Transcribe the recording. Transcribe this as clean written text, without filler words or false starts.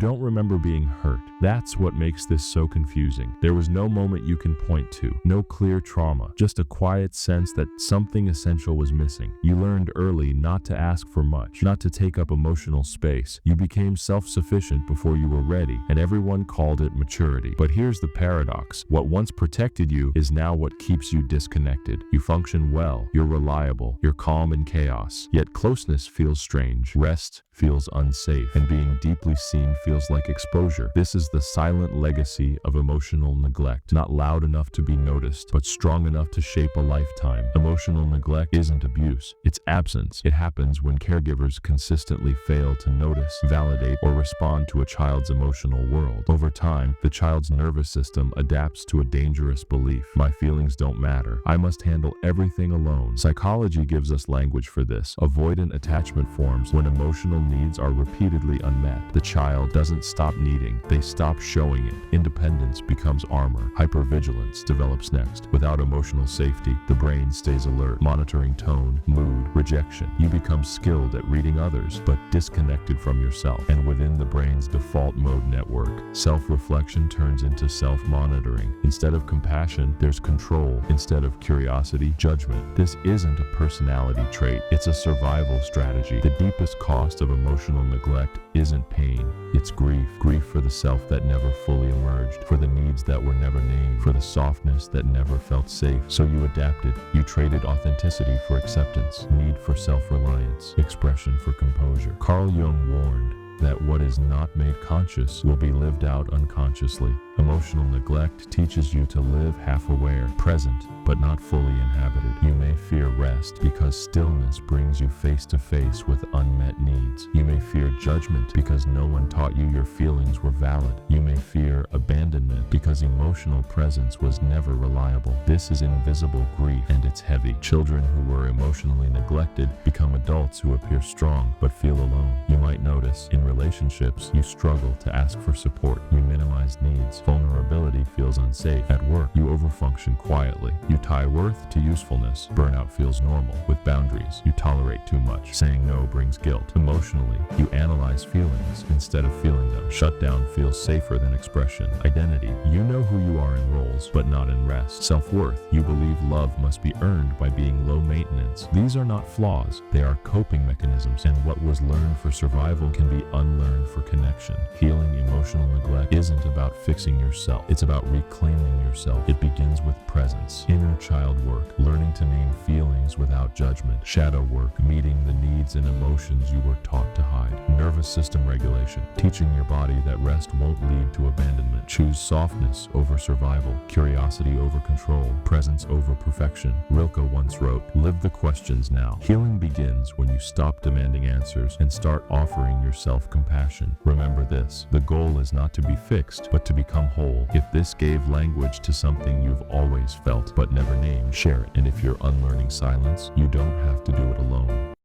don't remember being hurt. That's what makes this so confusing. There was no moment you can point to, no clear trauma, just a quiet sense that something essential was missing. You learned early not to ask for much, not to take up emotional space. You became self-sufficient before you were ready, and everyone called it maturity. But here's the paradox. What once protected you is now what keeps you disconnected. You function well, you're reliable, you're calm in chaos, yet closeness feels strange, rest feels unsafe, and being deeply seen feels like exposure. This is the silent legacy of emotional neglect, not loud enough to be noticed, but strong enough to shape a lifetime. Emotional neglect isn't abuse, it's absence. It happens when caregivers consistently fail to notice, validate, or respond to a child's emotional world. Over time, the child's nervous system adapts to a dangerous belief. My feelings don't matter. I must handle everything alone. Psychology gives us language for this. Avoidant attachment forms when emotional needs are repeatedly unmet. The child doesn't stop needing, they stop showing it. Independence becomes armor. Hypervigilance develops next. Without emotional safety, the brain stays alert, monitoring tone, mood, rejection. You become skilled at reading others, but disconnected from yourself. And within the brain's default mode network, self-reflection turns into self-monitoring. Instead of compassion, there's control. Instead of curiosity, judgment. This isn't a personality trait, it's a survival strategy. The deepest cost of emotional neglect isn't pain, it's grief. Grief for the self that never fully emerged, for the needs that were never named, for the softness that never felt safe. So you adapted. You traded authenticity for acceptance, need for self-reliance, expression for composure. Carl Jung warned that what is not made conscious will be lived out unconsciously. Emotional neglect teaches you to live half-aware, present, but not fully inhabited. You may fear rest because stillness brings you face-to-face with unmet needs. You may fear judgment because no one taught you your feelings were valid. You may fear abandonment because emotional presence was never reliable. This is invisible grief, and it's heavy. Children who were emotionally neglected become adults who appear strong but feel alone. You might notice in relationships you struggle to ask for support. You minimize needs. Vulnerability feels unsafe. At work, you overfunction quietly. You tie worth to usefulness. Burnout feels normal. With boundaries, you tolerate too much. Saying no brings guilt. Emotionally, you analyze feelings instead of feeling them. Shutdown feels safer than expression. Identity, you know who you are in roles, but not in rest. Self-worth, you believe love must be earned by being low maintenance. These are not flaws. They are coping mechanisms, and what was learned for survival can be unlearned for connection. Healing emotional neglect isn't about fixing yourself. It's about reclaiming yourself. It begins with presence, inner child work, learning to name feelings without judgment, shadow work, meeting the needs and emotions you were taught to hide, nervous system regulation, teaching your body that rest won't lead to abandonment. Choose softness over survival, curiosity over control, presence over perfection. Rilke once wrote, "Live the questions now." Healing begins when you stop demanding answers and start offering yourself compassion. Remember this, the goal is not to be fixed, but to become whole. If this gave language to something you've always felt but never named, share it. And if you're unlearning silence, you don't have to do it alone.